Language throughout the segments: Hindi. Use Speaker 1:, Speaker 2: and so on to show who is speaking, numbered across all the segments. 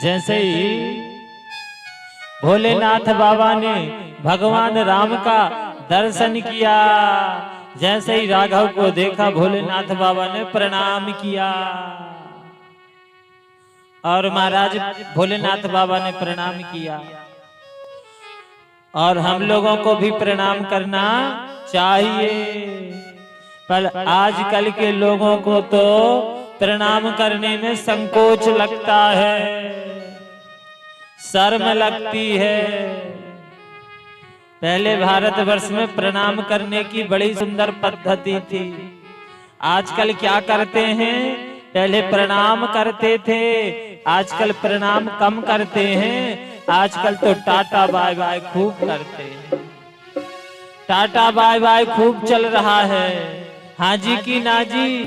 Speaker 1: जैसे ही भोलेनाथ बाबा ने भगवान राम का दर्शन किया, जैसे ही राघव को देखा भोलेनाथ बाबा ने प्रणाम किया और महाराज भोलेनाथ बाबा ने प्रणाम किया। और हम लोगों को भी प्रणाम करना चाहिए, पर आजकल के लोगों को तो प्रणाम करने में संकोच लगता है, शर्म लगती है। पहले भारतवर्ष में प्रणाम करने की बड़ी सुंदर पद्धति थी। आजकल क्या करते हैं, पहले प्रणाम करते थे, आजकल प्रणाम कम करते हैं। आजकल तो टाटा बाय बाय खूब करते हैं, टाटा बाय बाय खूब चल रहा है। हाँ जी की ना जी,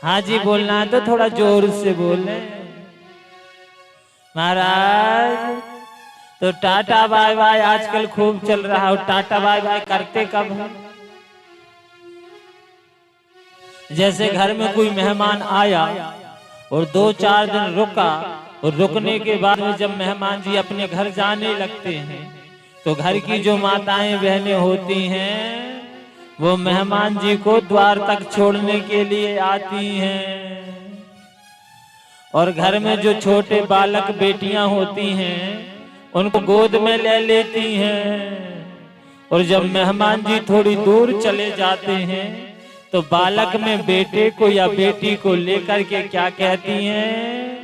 Speaker 1: हाँ जी बोलना है तो थोड़ा जोर से बोले महाराज। तो टाटा बाय बाय आजकल खूब चल रहा है। टाटा बाय बाय करते कब है? जैसे घर में कोई मेहमान आया और 2-4 दिन रुका, और रुकने के बाद में जब मेहमान जी अपने घर जाने लगते हैं तो घर की जो माताएं बहनें होती हैं वो मेहमान जी को द्वार तक छोड़ने के लिए आती हैं। और घर में जो छोटे बालक बेटियां होती हैं उनको गोद में ले लेती हैं। और जब मेहमान जी थोड़ी दूर चले जाते हैं तो बालक में बेटे को या बेटी को लेकर के क्या कहती हैं,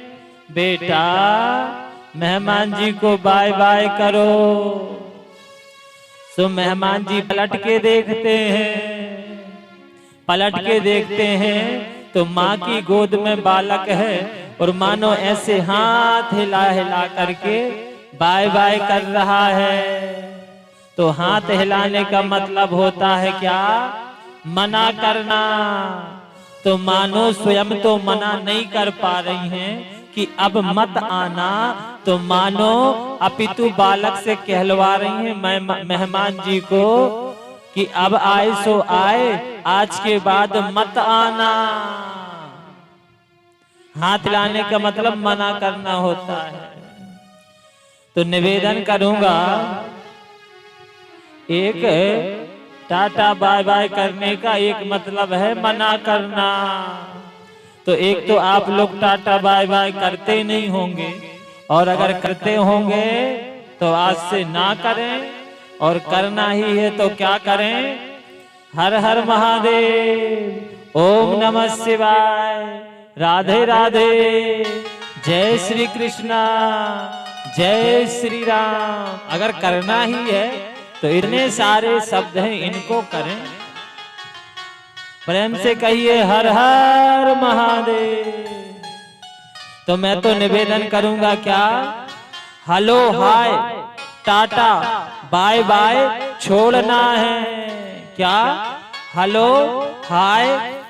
Speaker 1: बेटा मेहमान जी को बाय बाय करो। तो मेहमान जी पलट के देखते हैं, पलट के देखते हैं तो माँ की गोद में बालक है और मानो ऐसे हाथ हिला हिला करके बाय बाय कर रहा है। तो हाथ हिलाने का मतलब होता है क्या, मना करना। तो मानो स्वयं तो मना नहीं कर पा रही हैं कि अब मत आना, तो मानो अपितु बालक से कहलवा रही हैं मेहमान जी को कि अब आए सो आए, आज के बाद मत आना। हाथ लाने का मतलब मना करना होता है। तो निवेदन करूंगा, एक टाटा बाय बाय करने का एक मतलब है मना करना। तो एक तो आप लोग टाटा बाय बाय करते नहीं होंगे, और अगर करते होंगे तो आज से ना करें, और करना ही है तो क्या करें, हर हर महादेव, ओम नमः शिवाय, राधे राधे, जय श्री कृष्णा, जय श्री राम। अगर करना ही है तो इतने सारे शब्द हैं, इनको करें। प्रेम से कहिए हर हर महादेव। तो मैं तो निवेदन करूंगा क्या, hello hi tata bye bye छोड़ना है। क्या, hello hi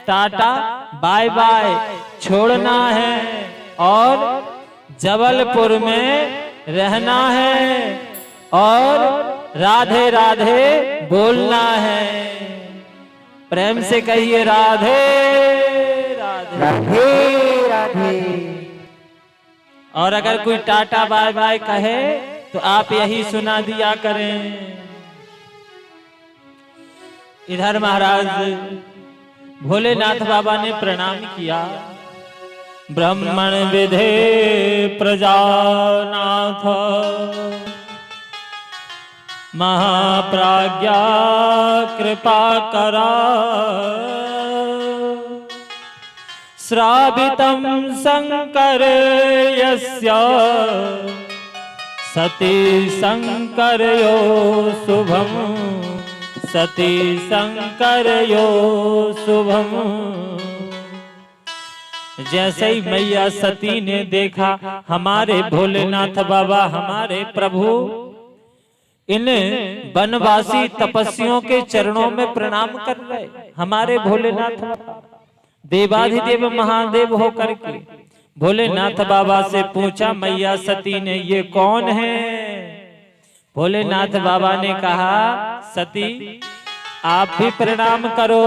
Speaker 1: tata bye bye छोड़ना है, और जबलपुर में रहना है, और राधे राधे बोलना है। प्रेम से कहिए राधे राधे, राधे राधे। और अगर कोई टाटा बाय बाय कहे तो आप यही सुना दिया करें। इधर महाराज भोलेनाथ बाबा ने प्रणाम किया। ब्राह्मण विधे प्रजानाथ महाप्राज्ञा कृपा करा, श्रावितं शंकर यस्य सती शंकरयो शुभम, सती शंकरयो शुभम। जैसे ही मैया सती ने देखा हमारे भोलेनाथ बाबा, हमारे प्रभु इन वनवासी तपस्वियों के चरणों में प्रणाम कर रहे, हमारे भोलेनाथ देवाधिदेव महादेव होकर के। भोलेनाथ बाबा से पूछा मैया सती ने, ये कौन है? भोलेनाथ बाबा ने कहा, सती आप भी प्रणाम करो।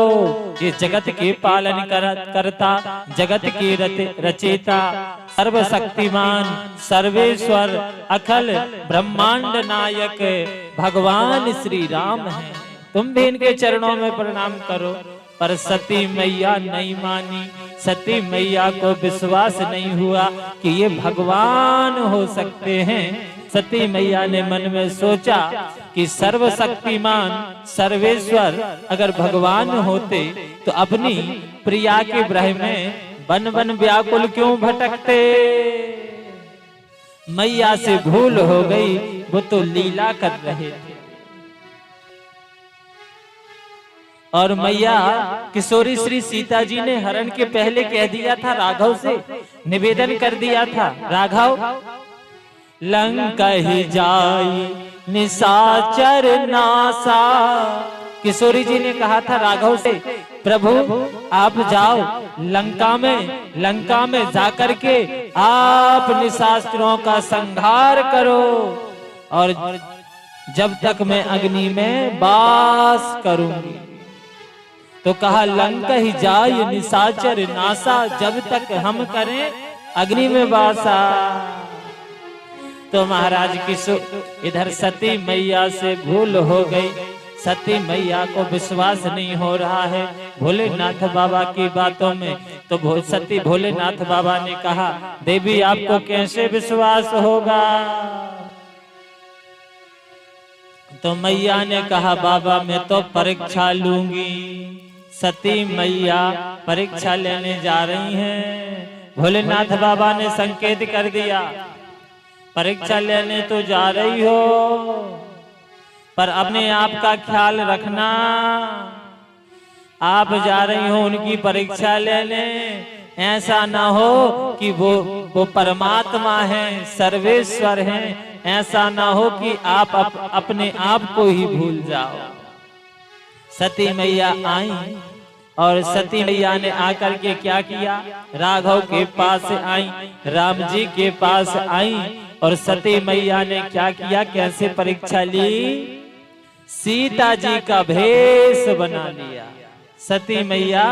Speaker 1: ये जगत के पालन करता, जगत के रचेता, सर्वशक्तिमान, सर्वेश्वर, अखल ब्रह्मांड नायक भगवान श्री राम हैं। तुम भी इनके चरणों में प्रणाम करो। पर सती मैया नहीं मानी। सती मैया को विश्वास नहीं हुआ कि ये भगवान हो सकते हैं। सती मैया ने मन में सोचा कि सर्वशक्तिमान सर्वेश्वर अगर भगवान होते तो अपनी प्रिया के ब्रह में बन बन व्याकुल क्यों भटकते। मैया से भूल हो गई, वो तो लीला कर रहे थे। और मैया किशोरी श्री सीता जी ने हरण के पहले कह दिया था, राघव से निवेदन कर दिया था, राघव लंका ही जाई निशाचर नासा। किशोरी जी ने कहा था राघव से, प्रभु आप जाओ लंका में जाकर के आप निशाचरों का संहार करो, और जब तक मैं अग्नि में वास करूंगी। तो कहा लंका ही जाए निशाचर नासा, जब तक हम करें अग्नि में वासा। तो महाराज इधर सती मैया से भूल हो गई। सती मैया को विश्वास नहीं हो रहा है भोलेनाथ बाबा की बातों में। तो सती भोलेनाथ बाबा ने कहा, देवी आपको कैसे विश्वास होगा। तो मैया ने कहा, बाबा मैं तो परीक्षा लूंगी। सती मैया परीक्षा लेने जा रही हैं। भोलेनाथ बाबा ने संकेत कर दिया, परीक्षा लेने तो जा रही हो, पर अपने आप का ख्याल रखना। आप जा रही हो उनकी परीक्षा लेने, ऐसा ना हो कि वो परमात्मा हैं, सर्वेश्वर हैं। ऐसा ना हो कि आप अपने आप को ही भूल जाओ। सती मैया आई और सती मैया ने आकर के क्या किया, राघव के पास आई, राम जी के पास आई। और सती मैया ने क्या किया, कैसे परीक्षा ली, सीता जी का भेष बना लिया। सती मैया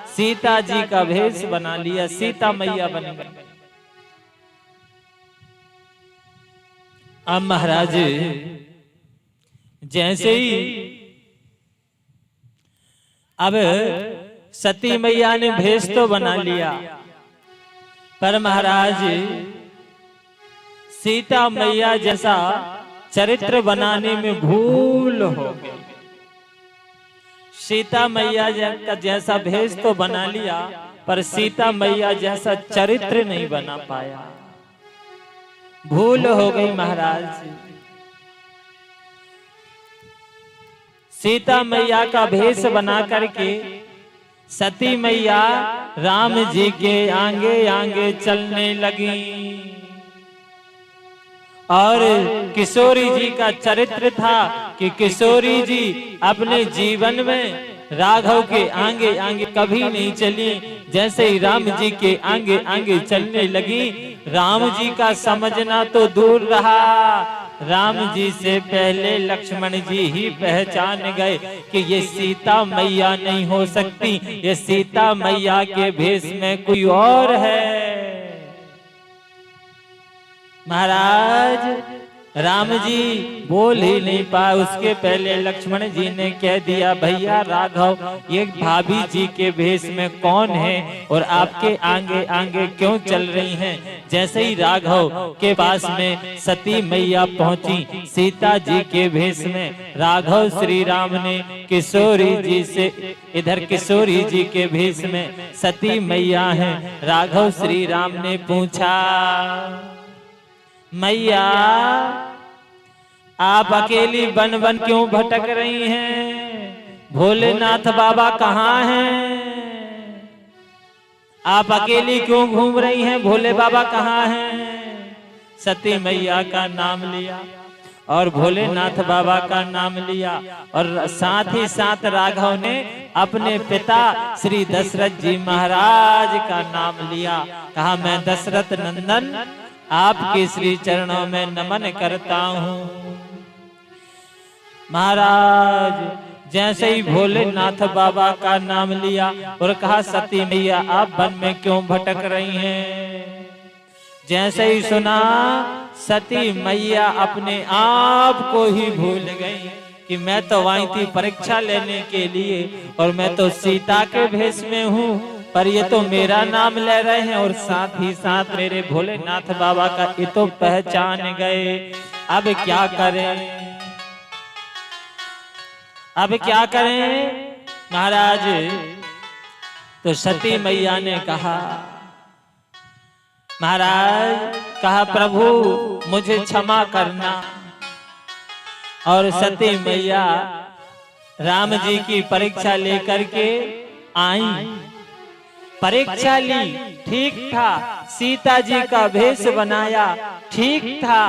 Speaker 1: सीता जी का भेष बना लिया, सीता मैया बन गई। अब महाराज जैसे ही अब सती मैया ने भेष तो बना लिया, पर महाराज सीता मैया जैसा चरित्र बनाने में भूल हो गई। सीता मैया का जैसा भेष तो बना लिया, पर सीता मैया जैसा चरित्र नहीं बना पाया। भूल हो गई महाराज। सीता मैया का भेष बना करके सती मैया राम जी के आगे आगे चलने लगी। और किशोरी जी का चरित्र था कि किशोरी जी अपने जीवन में राघव के आगे आगे कभी नहीं चली। जैसे ही राम जी के आगे आगे चलने लगी, राम जी का समझना तो दूर रहा, राम जी से पहले लक्ष्मण जी ही पहचान गए कि ये सीता मैया नहीं हो सकती, ये सीता मैया के भेष में कोई और है। महाराज राम जी बोल ही नहीं पाए, उसके पहले लक्ष्मण जी ने कह दिया, भैया राघव ये भाभी जी के भेष में कौन है और आपके आगे आगे क्यों चल रही हैं। जैसे ही राघव के पास में सती मैया पहुंची सीता जी के भेष में, राघव श्री राम ने किशोरी जी से, इधर किशोरी जी के भेष में सती मैया है। राघव श्री राम ने पूछा, मैया आप अकेली बन बन क्यों भटक रही हैं, भोलेनाथ बाबा कहाँ हैं, आप अकेली क्यों घूम रही हैं, भोले बाबा कहाँ हैं। सती मैया का नाम लिया और भोलेनाथ बाबा का नाम लिया, और साथ ही साथ राघव ने अपने पिता श्री दशरथ जी महाराज का नाम लिया। कहा, मैं दशरथ नंदन आपके श्री चरणों में नमन करता हूँ। महाराज जैसे ही भोलेनाथ बाबा का नाम लिया और कहा सती मैया आप वन में क्यों भटक रही हैं। जैसे ही सुना सती मैया अपने आप को ही भूल गई कि मैं तो आई थी परीक्षा लेने के लिए और मैं तो सीता के भेष में हूँ, पर ये तो मेरा नाम ले रहे हैं और साथ ही साथ मेरे भोलेनाथ बाबा का ये तो पहचान गए। अब क्या करें, अब क्या करें महाराज। तो सती मैया ने कहा, महाराज कहा प्रभु मुझे क्षमा करना। और सती मैया राम जी की परीक्षा लेकर के आई, परीक्षा ली, ठीक था, सीता जी का भेष बनाया, ठीक था,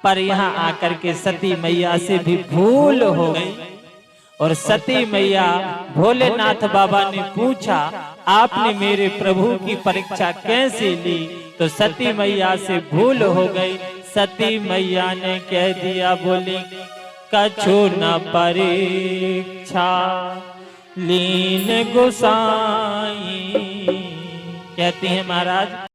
Speaker 1: पर यहाँ आकर के सती मैया से भी भूल हो गई। और सती मैया भोलेनाथ बाबा ने पूछा आपने मेरे प्रभु की परीक्षा कैसे ली, तो सती मैया से भूल हो गई। सती मैया ने कह दिया, बोली कछु न परीक्षा लीन गोसाई। कहती है महाराज